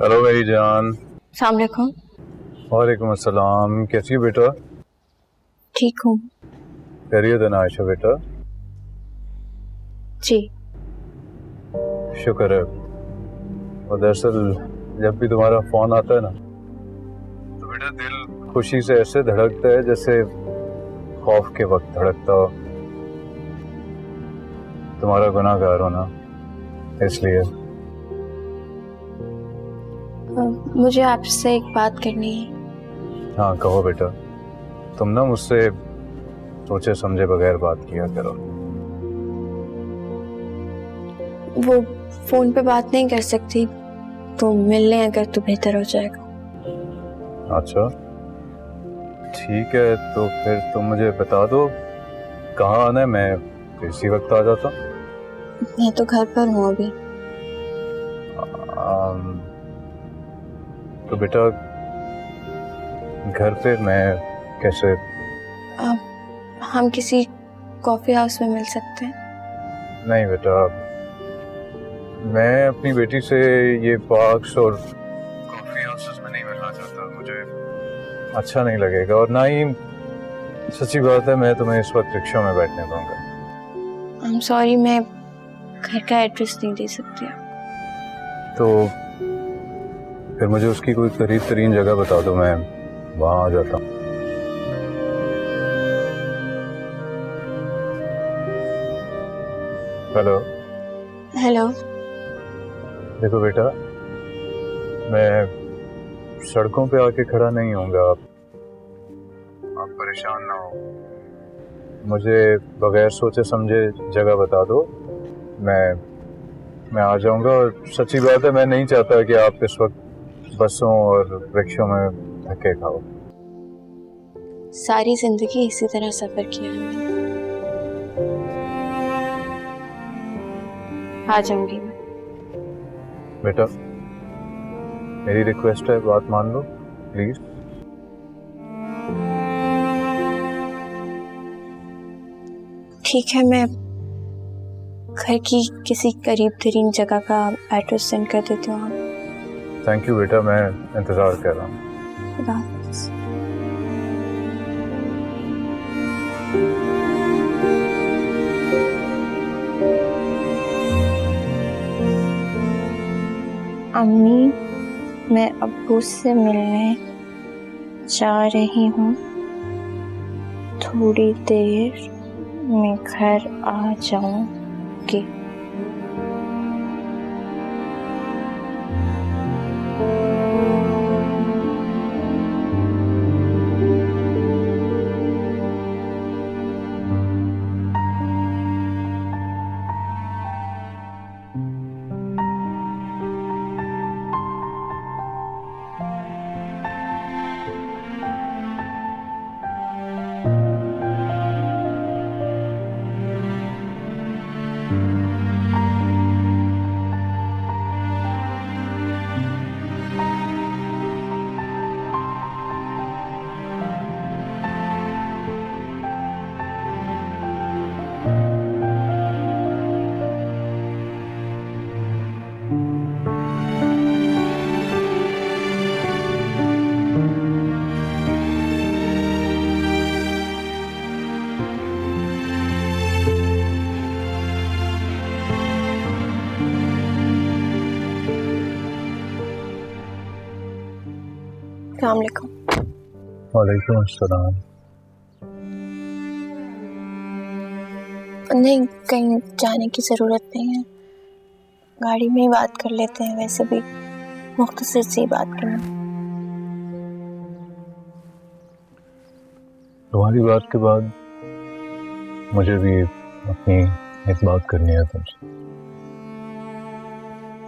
Hello मेरी जान। अस्सलाम वालेकुम। वालेकुम अस्सलाम। कैसी है बेटा? ठीक हूँ खैरियत है ना आयशा बेटा? जी। शुक्र है। और दरअसल जब भी तुम्हारा फोन आता है ना तो बेटा दिल खुशी से ऐसे धड़कता है जैसे खौफ के वक्त धड़कता हो। तुम्हारा गुनाहगार हो ना, इसलिए। मुझे आपसे एक बात करनी है। हाँ कहो बेटा। तुम ना मुझसे सोचे समझे बगैर बात किया करो। वो फोन पे बात नहीं कर सकती तो मिल लें अगर तो बेहतर हो जाएगा। अच्छा ठीक है, तो फिर तुम मुझे बता दो कहाँ आना है, मैं इसी वक्त आ जाता। मैं तो घर पर हूँ अभी। तो बेटा घर पे मैं कैसे? हम किसी कॉफी हाउस में मिल सकते हैं। नहीं बेटा, मैं अपनी बेटी से ये पार्क्स और कॉफी हाउसेस में नहीं मिलना चाहता। मुझे अच्छा नहीं लगेगा, और ना ही सच्ची बात है मैं तुम्हें इस वक्त रिक्शा में बैठने दूंगा। आई एम सॉरी, मैं घर का एड्रेस नहीं दे सकती। तो फिर मुझे उसकी कोई करीब तरीन जगह बता दो, मैं वहां आ जाता हूँ। हेलो। हेलो। देखो बेटा, मैं सड़कों पे आके खड़ा नहीं होऊंगा। आप परेशान ना हो। मुझे बगैर सोचे समझे जगह बता दो, मैं आ जाऊंगा। और सच्ची बात है मैं नहीं चाहता कि आप इस वक्त बसों और रिक्शों में धक्के खाओ। सारी जिंदगी इसी तरह सफर किया है मैंने। आ जाऊंगी मैं। बेटा मेरी रिक्वेस्ट है, बात मान लो प्लीज। ठीक है, मैं घर की किसी करीब तरीन जगह का एड्रेस सेंड कर देती हूँ। थैंक यू बेटा, मैं इंतजार कर रहा हूँ। खुदा हाफिज़। अम्मी, मैं अब्बू से मिलने जा रही हूँ। थोड़ी देर में घर आ जाऊंगी। अस्सलाम वालेकुम। वालेकुम अस्सलाम। नहीं, कहीं जाने की ज़रूरत नहीं है, गाड़ी में ही बात कर लेते हैं। वैसे भी मुख्तसर सी बात करना। तुम्हारी बात के बाद मुझे भी अपनी एक बात करनी है तुमसे।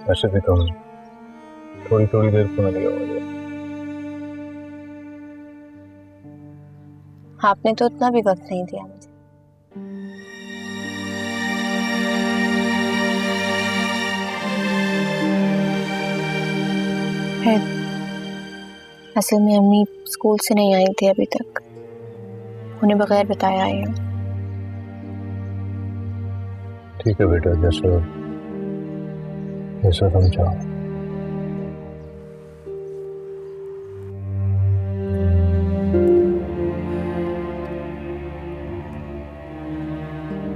वैसे भी तुम थोड़ी थोड़ी देर को मिली हो मुझे। आपने तो उतना भी वक्त नहीं दिया मुझे। है, असल में अम्मी स्कूल से नहीं आई थी अभी तक, उन्हें बगैर बताए आई हूँ। ठीक है बेटा, जैसा जैसा तुम चाहो।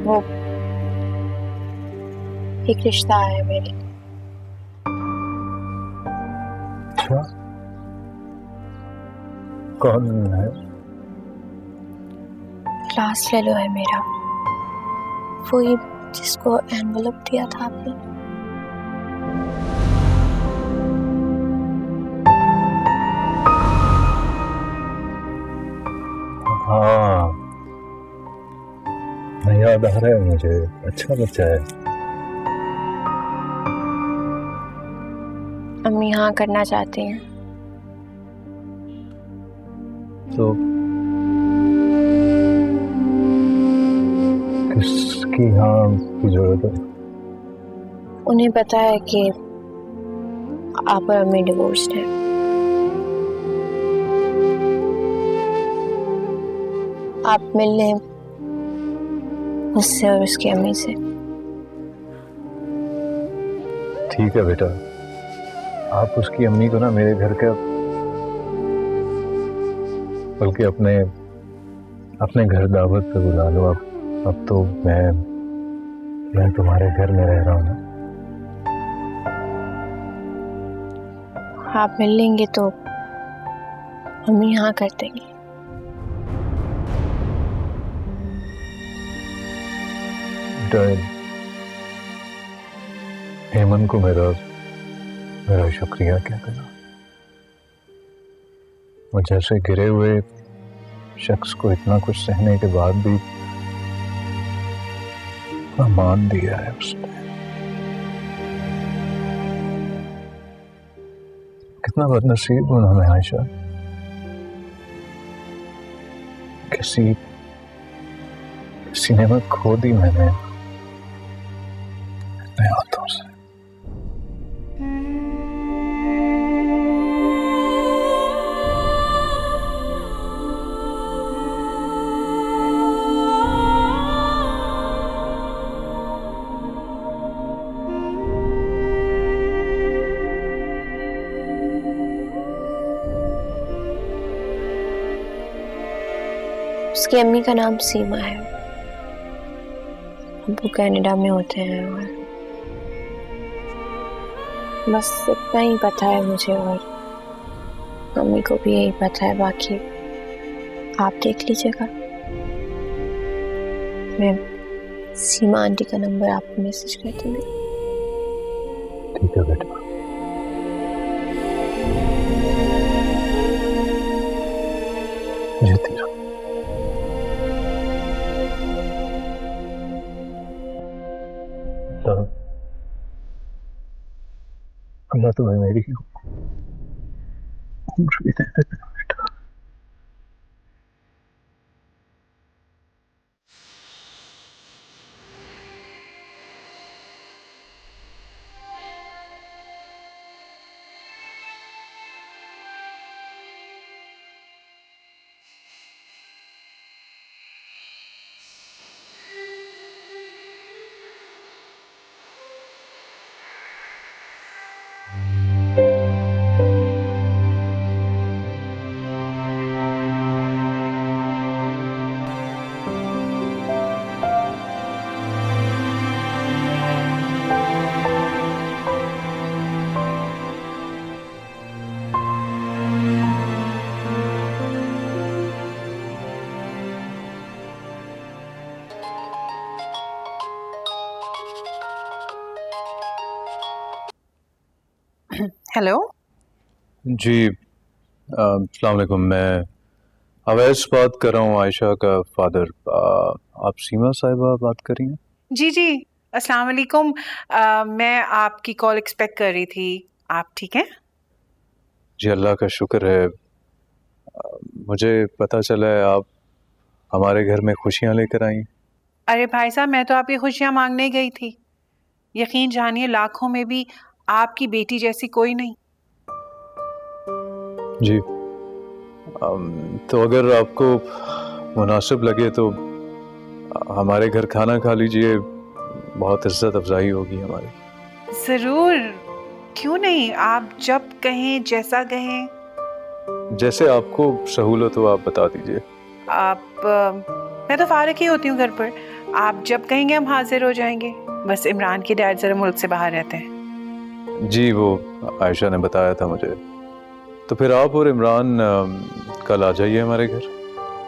वो एक रिश्ता आया मेरे। अच्छा, कौन है? क्लास फेलो है मेरा, वही जिसको एनवलप दिया था आपने। हाँ, याद आ रहा है मुझे। अच्छा बच्चा है। अम्मी हाँ करना चाहती हैं। तो किसकी हाँ की जरूरत है? उन्हें पता है कि आप और अम्मी डिवोर्स्ड हैं। आप मिल लें उससे और उसकी अम्मी से। ठीक है बेटा, आप उसकी अम्मी को ना मेरे घर का, बल्कि अपने घर दावत पे बुला लो। अब तो मैं तुम्हारे घर में रह रहा हूँ ना। आप मिल लेंगे तो अम्मी हाँ कर देंगी। हेमंत को मेरा शुक्रिया क्या देना। वो जैसे गिरे हुए शख्स को इतना कुछ सहने के बाद भी मान दिया है उसने। कितना बदनसीब हूं मैं आयशा। किसी ने खो दी मैंने अपने हाथों से। उसकी अम्मी का नाम सीमा है। वो कनाडा में होते हैं और बस इतना ही पता है मुझे, और मम्मी को भी यही पता है। बाकी आप देख लीजिएगा। मैं सीमा आंटी का नंबर आपको मैसेज कर दूंगी। ठीक है बेटा। जीती रहो। अल्लाह तुम्हें मेरी उम्र भी दे देना बेटा। हेलो जी, अस्सलाम वालेकुम। मैं अवैस बात कर रहा हूँ, आयशा का फादर। आप सीमा साहिबा बात कर रही हैं? जी जी, अस्सलाम वालेकुम। मैं आपकी कॉल एक्सपेक्ट कर रही थी। आप ठीक हैं? जी अल्लाह का शुक्र है। मुझे पता चला है आप हमारे घर में खुशियाँ लेकर आई। अरे भाई साहब, मैं तो आपकी खुशियाँ मांगने गई थी। यकीन जानिए, लाखों में भी आपकी बेटी जैसी कोई नहीं। जी, तो अगर आपको मुनासिब लगे तो हमारे घर खाना खा लीजिए। बहुत इज्जत अफजाई होगी हमारी। ज़रूर, क्यों नहीं। आप जब कहें, जैसा कहें। जैसे आपको सहूलत हो आप बता दीजिए। मैं तो फारिग ही होती हूँ घर पर। आप जब कहेंगे हम हाजिर हो जाएंगे। बस इमरान के डैड जरा मुल्क से बाहर रहते हैं। जी, वो आयशा ने बताया था मुझे। तो फिर आप और इमरान कल आ जाइए हमारे घर।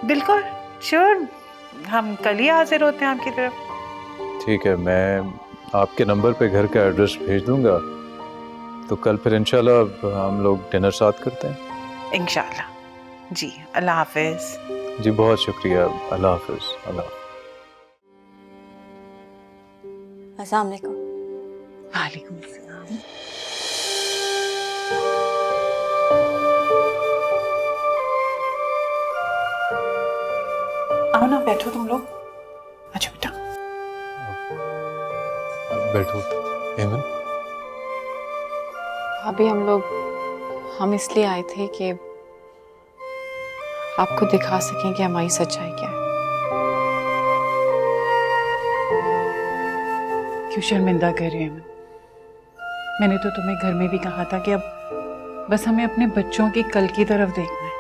बिल्कुल श्योर, हम कल ही हाजिर होते हैं आपकी तरफ। ठीक है, मैं आपके नंबर पे घर का एड्रेस भेज दूंगा। तो कल फिर इंशाल्लाह हम लोग डिनर साथ करते हैं। इंशाल्लाह। जी, अल्लाह हाफिज। जी बहुत शुक्रिया। अल्लाह हाफिज। अल्लाह हाफिज। अस्सलाम वालेकुम। वालेकुम अस्सलाम। आओ ना, बैठो तुम लोग। अच्छा बेटा। बैठो एमन। अभी हम इसलिए आए थे कि आपको दिखा सकें कि हमारी सच्चाई क्या है। क्यों शर्मिंदा कर रहे हैं? मैंने तो तुम्हें घर में भी कहा था कि अब बस हमें अपने बच्चों के कल की तरफ देखना है।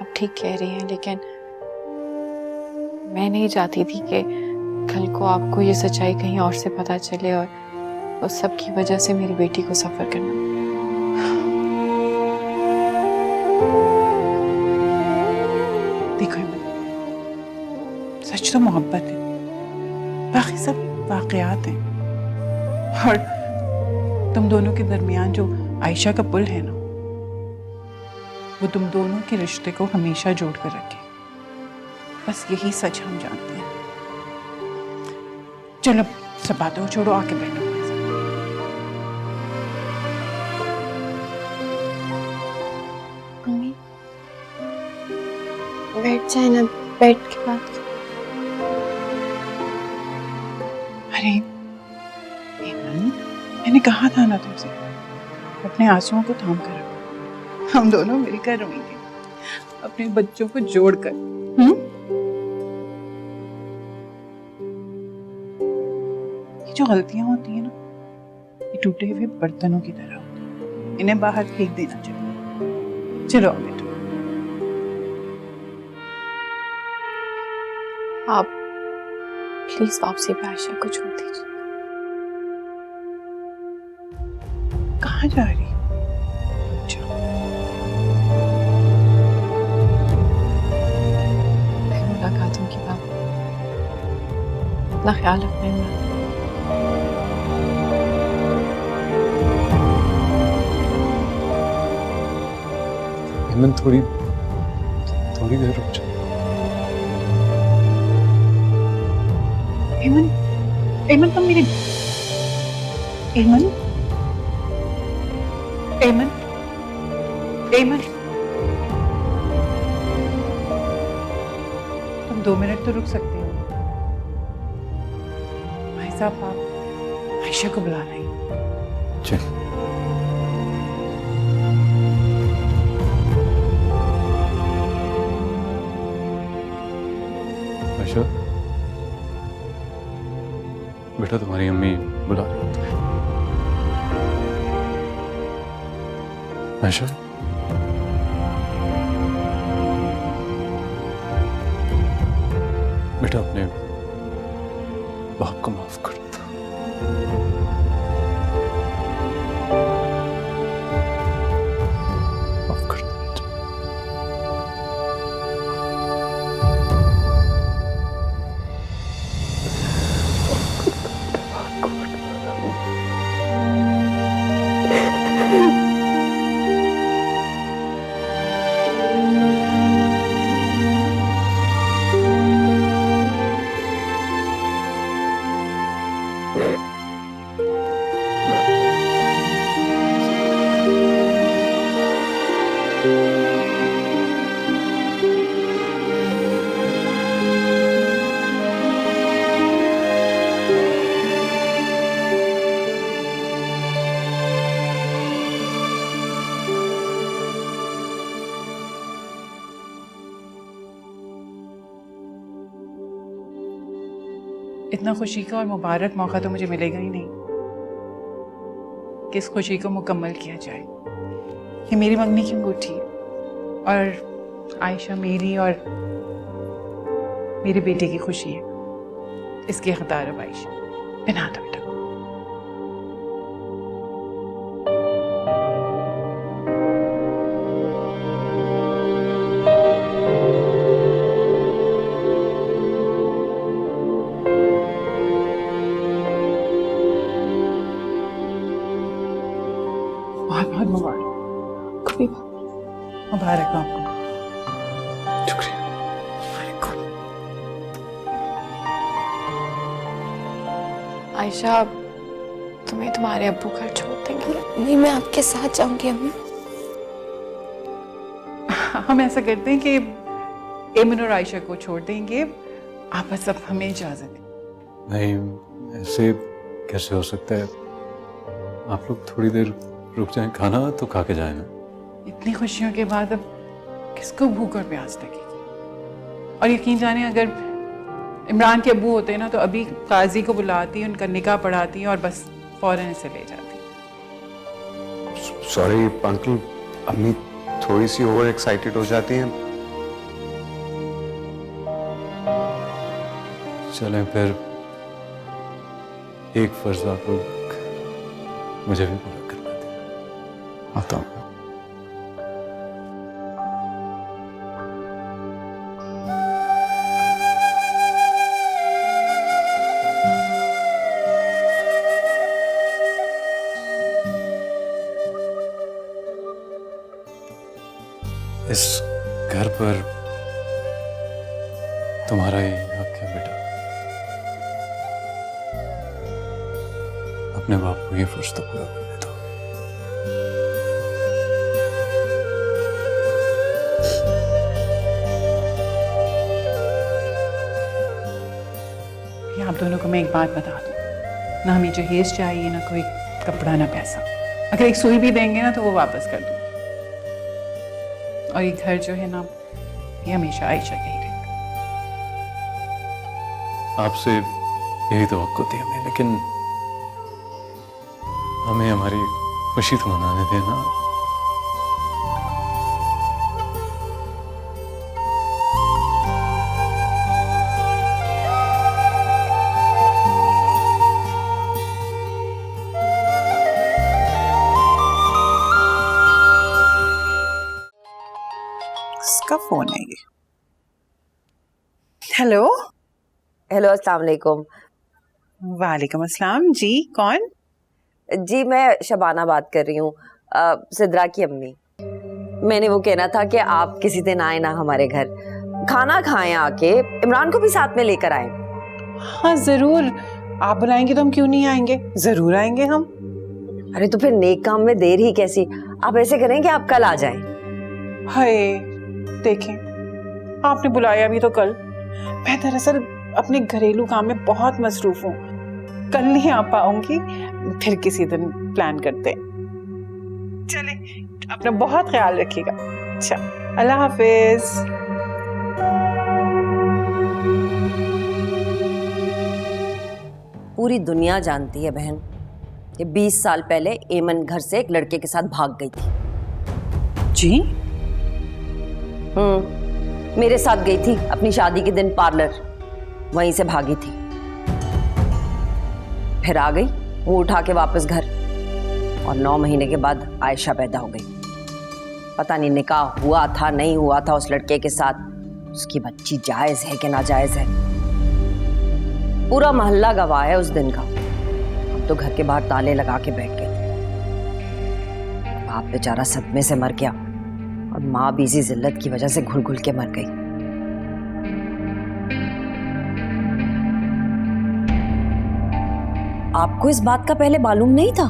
आप ठीक कह रही हैं, लेकिन मैं नहीं चाहती थी कि कल को आपको ये सच्चाई कहीं और से पता चले और उस सब की वजह से मेरी बेटी को सफर करना पड़े। देखो सच तो मोहब्बत है, बाकी सब वाकयात हैं। और तुम दोनों के दरमियान जो आयशा का पुल है ना, वो तुम दोनों के रिश्ते को हमेशा जोड़ कर रखे। बस यही सच हम जानते हैं। चलो सब बातों को छोड़ो, आके बैठो। मम्मी बैठ जाए ना, बैठ के बात करें। अरे हेमंत, मैंने कहा था ना तुमसे, अपने आंसुओं को थाम कर रखो। हम दोनों मिलकर रोएंगे, अपने बच्चों को जोड़कर। ये जो गलतियां होती हैं ना, ये टूटे हुए बर्तनों की तरह होती हैं। इन्हें बाहर फेंक देना चाहिए। चलो बेटा। आप प्लीज वापसी पे आयशा को छोड़ दीजिए। कहाँ जा रही है? फिर मुलाकातों की बात। अपना ख्याल रखना इमरान। एमन थोड़ी देर रुक जा। एमन, एमन तुम मेरे एमन, एमन, एमन, तुम 2 मिनट तो रुक सकते हो। भाई साहब, आप आयशा को बुला रहे हैं। चल। आयशा, बेटा तुम्हारी अम्मी बुला रही है। आयशा, बेटा अपने बाप को माफ कर दो। माफ कर दो। इतना खुशी का और मुबारक मौका तो मुझे मिलेगा ही नहीं कि इस खुशी को मुकम्मल किया जाए। ये मेरी मंगनी की अंगूठी और आयशा मेरी और मेरे बेटे की खुशी है। इसकी हकदार है आयशा। पहना दो बेटा। बहुत बहुत मुबारक। कभी मुबारक हो आपको। आयशा, तुम्हें तुम्हारे अब्बू घर छोड़ देंगे? नहीं, मैं आपके साथ जाऊंगी अम्मी। हम ऐसा करते हैं कि एमन और आयशा को छोड़ देंगे, आप बस अब हमें इजाजत दें। नहीं, ऐसे कैसे हो सकता है? आप लोग थोड़ी देर रुक जाएं, खाना तो खा के जाए ना। इतनी खुशियों के बाद अब किसको भूख और प्यास लगेगी? और यकीन जाने अगर इमरान के अब्बू होते ना तो अभी काजी को बुलाती, उनका निकाह पढ़ाती और बस फौरन इसे ले जाती। सॉरी अंकल, अम्मी थोड़ी सी ओवर एक्साइटेड हो जाती हैं। चलें फिर, एक फर्ज आप लोग मुझे भी पूरा करना दें। आता हूँ। इस घर पर तुम्हारा ही हक है बेटा। अपने बाप को ये फर्ज तो पूरा करने दो। ये आप दोनों को मैं एक बात बता दूं, ना हमें जहेज चाहिए, ना कोई कपड़ा, ना पैसा। अगर एक सुई भी देंगे ना तो वो वापस कर दूंगी। और ये घर जो है ना, ये हमेशा आयशा का ही रहेगा। आपसे यही तवक्को थी हमें, लेकिन हमें हमारी खुशी तो मनाने देना। किसका फोन है ये? हेलो। हेलो, अस्सलाम वालेकुम। वालेकुम अस्सलाम जी, कौन? जी, मैं शबाना बात कर रही हूँ, सिद्रा की अम्मी। मैंने वो कहना था कि आप किसी दिन आए ना हमारे घर, खाना खाएं आके, इमरान को भी साथ में लेकर आए। हाँ जरूर, आप बुलाएंगे तो हम क्यों नहीं आएंगे, जरूर आएंगे हम। अरे तो फिर नेक काम में देर ही कैसी? आप ऐसे करें कि आप कल आ जाएं। हाय देखें, आपने बुलाया भी तो कल। मैं दरअसल अपने घरेलू काम में बहुत मसरूफ हूँ, कल नहीं आ पाऊंगी, फिर किसी दिन प्लान करते हैं। चले, अपना बहुत ख्याल रखिएगा। अच्छा, अल्लाह हाफिज। पूरी दुनिया जानती है बहन कि 20 साल पहले एमन घर से एक लड़के के साथ भाग गई थी। जी? मेरे साथ गई थी अपनी शादी के दिन पार्लर, वहीं से भागी थी। फिर आ गई वो उठा के वापस घर, और 9 महीने के बाद आयशा पैदा हो गई। पता नहीं निकाह हुआ था नहीं हुआ था उस लड़के के साथ, उसकी बच्ची जायज है कि नाजायज है, पूरा मोहल्ला गवाह है उस दिन का। हम तो घर के बाहर ताले लगा के बैठ गए थे। बाप बेचारा सदमे से मर गया, और माँ भी इसी जिल्लत की वजह से घुल घुल के मर गई। आपको इस बात का पहले मालूम नहीं था?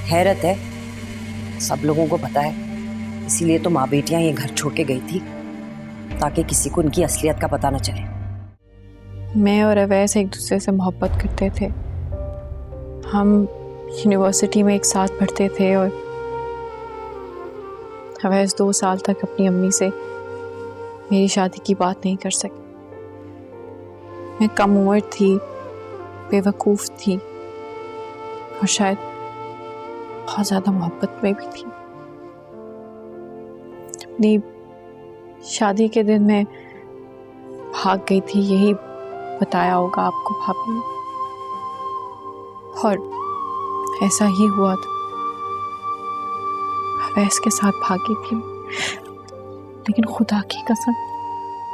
हैरत है, सब लोगों को पता है, इसीलिए तो माँ बेटियां ये घर छोड़ के गई थी, ताकि किसी को उनकी असलियत का पता न चले। मैं और अवैस एक दूसरे से मोहब्बत करते थे। हम यूनिवर्सिटी में एक साथ पढ़ते थे, और अवैस 2 साल तक अपनी अम्मी से मेरी शादी की बात नहीं कर सकी। मैं कम उम्र थी, बेवकूफ़ थी, और शायद बहुत ज़्यादा मोहब्बत में भी थी। अपनी शादी के दिन मैं भाग गई थी, यही बताया होगा आपको भाभी ने, और ऐसा ही हुआ था। अवैस के साथ भागी थी, लेकिन खुदा की कसम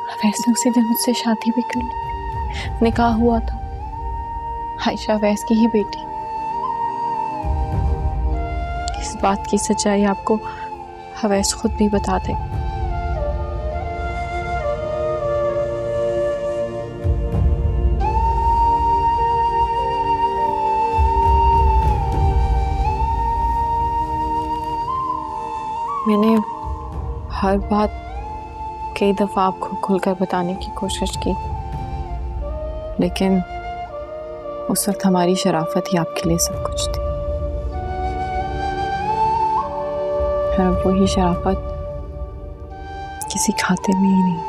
अवैस ने उसी दिन मुझसे शादी भी कर ली। निकाह हुआ था, आयशा अवैस की ही बेटी। इस बात की सच्चाई आपको अवैस खुद भी बता दे। मैंने हर बात कई दफ़ा आपको खुलकर बताने की कोशिश की, लेकिन उस वक्त हमारी शराफत ही आपके लिए सब कुछ थी। और वही शराफत किसी खाते में ही नहीं।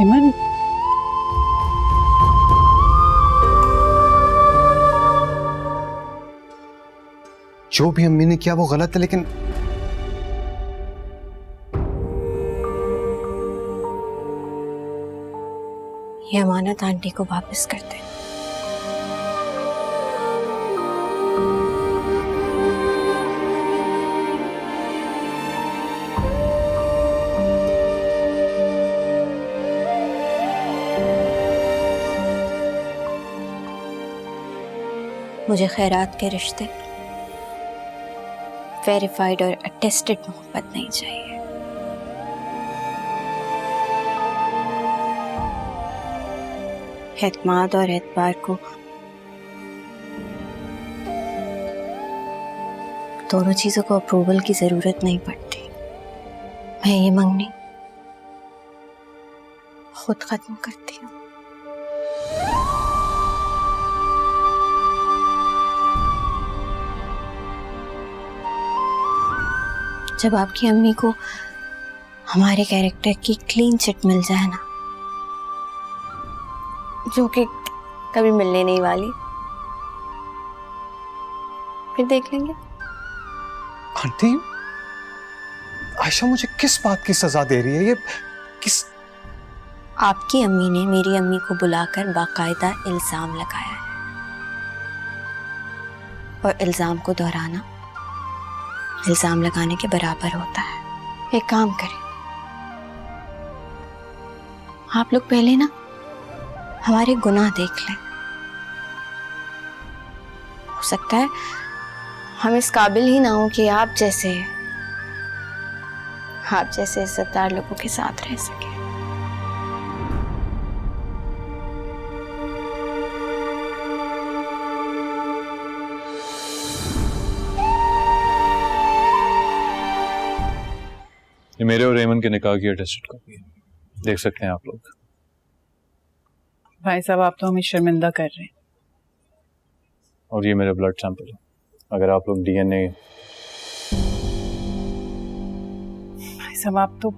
एमन, जो भी अम्मी ने किया वो गलत है, लेकिन ये अमानत आंटी को वापस कर दे। मुझे खैरात के रिश्ते वेरीफाइड और अटेस्टेड मोहब्बत नहीं चाहिए। एतमाद और एतबार को दोनों चीजों को अप्रूवल की जरूरत नहीं पड़ती। मैं ये मंगनी खुद खत्म करती हूँ। जब आपकी अम्मी को हमारे कैरेक्टर की क्लीन चिट मिल जाए ना, जो कि कभी मिलने नहीं वाली, फिर देख लेंगे। आंटी, आयशा मुझे किस बात की सजा दे रही है? ये किस? आपकी अम्मी ने मेरी अम्मी को बुलाकर बाकायदा इल्जाम लगाया है, और इल्जाम को दोहराना इल्जाम लगाने के बराबर होता है। एक काम करें, आप लोग पहले ना हमारे गुनाह देख लें। हो सकता है हम इस काबिल ही ना हो कि आप जैसे इज्जतदार लोगों के साथ रह सके। ये मेरे और रेमन के निकाह की अटेस्टेड कॉपी है, देख सकते हैं आप लोग। भाई साहब, आप तो हमें शर्मिंदा कर रहे हैं। और ये मेरा ब्लड सैंपल है, अगर आप लोग डीएनए। भाई साहब, आप तो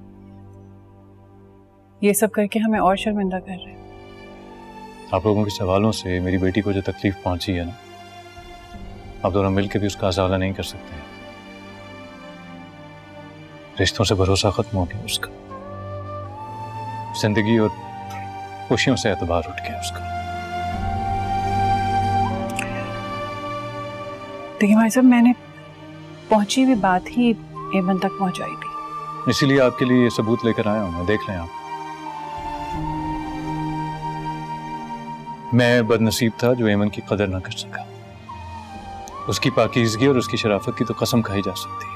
ये सब करके हमें और शर्मिंदा कर रहे हैं। आप लोगों के सवालों से मेरी बेटी को जो तकलीफ पहुंची है ना, आप दोनों मिलकर भी उसका अजाला नहीं कर सकते हैं। रिश्तों से भरोसा खत्म हो गया उसका, जिंदगी और खुशियों से एतबार उठ गया उसका। देखिए भाई साहब, मैंने पहुंची हुई बात ही एमन तक पहुंचाई थी, इसीलिए आपके लिए ये सबूत लेकर आया हूं मैं, देख लें आप। मैं बदनसीब था जो एमन की कदर ना कर सका। उसकी पाकीज़गी और उसकी शराफत की तो कसम खाई जा सकती है।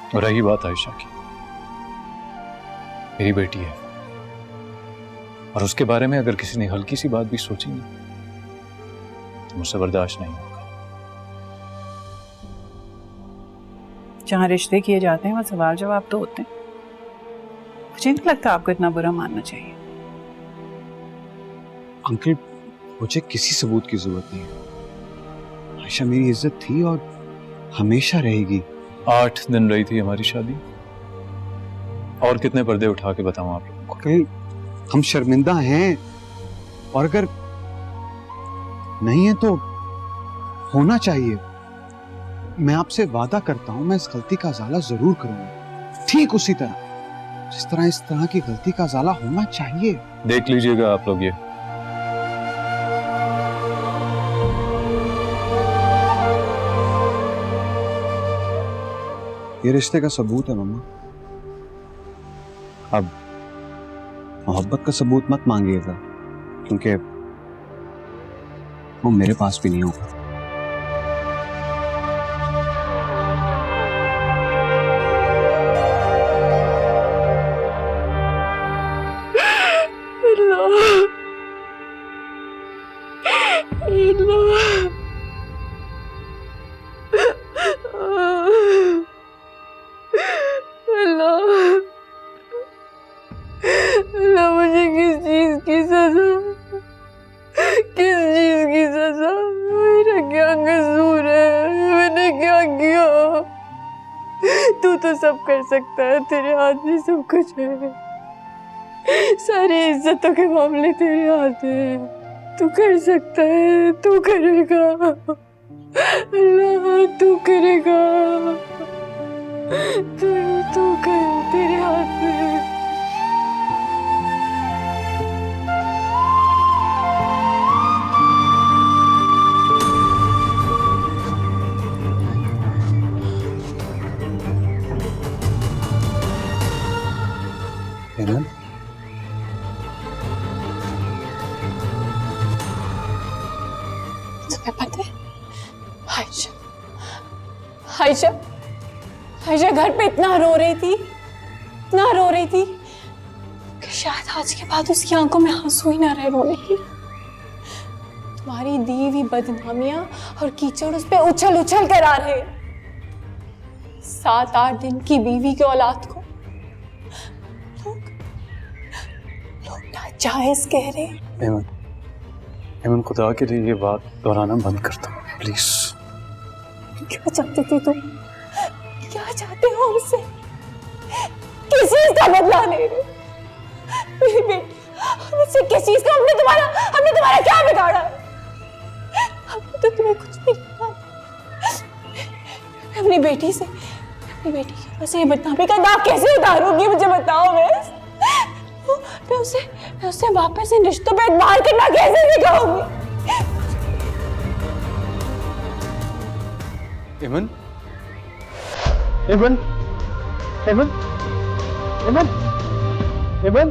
और रही बात आयशा की, मेरी बेटी है, और उसके बारे में अगर किसी ने हल्की सी बात भी सोची ना, तो मुझसे बर्दाश्त नहीं होगा। जहाँ रिश्ते किए जाते हैं वहाँ सवाल जवाब तो होते हैं। मुझे नहीं लगता आपको इतना बुरा मानना चाहिए। अंकल, मुझे किसी सबूत की जरूरत नहीं है। आयशा मेरी इज्जत थी और हमेशा रहेगी। 8 दिन रही थी हमारी शादी, और कितने पर्दे उठा के बताऊं आप लोगों को? अंकल, हम शर्मिंदा हैं, और अगर नहीं है तो होना चाहिए। मैं आपसे वादा करता हूं, मैं इस गलती का अजाला जरूर करूंगा। ठीक उसी तरह जिस तरह इस तरह की गलती का ज़ाला होना चाहिए। देख लीजिएगा आप लोग ये रिश्ते का सबूत है मम्मा। अब मोहब्बत का सबूत मत मांगिएगा, क्योंकि वो मेरे पास भी नहीं होगा। मुझे किस चीज की सजा, किस चीज की सजा? मेरा क्या कसूर है? मैंने क्या किया? तू तो सब कर सकता है, तेरे हाथ में सब कुछ है। सारी इज्जतों के मामले तेरे हाथ में, तू कर सकता है, तू करेगा। अल्लाह तू करेगा, तू कर, तेरे हाथ में। हेमन, तुम्हें पता है आयशा, आयशा, आयशा घर पे इतना रो रही थी, इतना रो रही थी कि शायद आज के बाद उसकी आंखों में आंसू ही ना रहे रोने की। तुम्हारी दी हुई बदनामियां और कीचड़ उस पे उछल उछल कर आ रहे। 7-8 दिन की बीवी की औलाद को लोग नाजायज कह रहे। हेमन, हेमन खुदा के लिए ये बात दोहराना बंद कर दो प्लीज। क्या चाहते थे तुम? क्या चाहते हो हमसे? किस चीज का बदला ले रहे? मेरी बेटी, हमसे किस चीज का? हमने तुम्हारा क्या बिगाड़ा? हमने तो तुम्हें कुछ नहीं किया। मैं अपनी बेटी की वजह से ये बदनामी का दाग कैसे उतारूंगी? मुझे बताओ। मैं उसे वापस इन रिश्तों पे एतबार करना कैसे सिखाऊंगी? हेमन, हेमन, हेमन, हेमन, हेमन।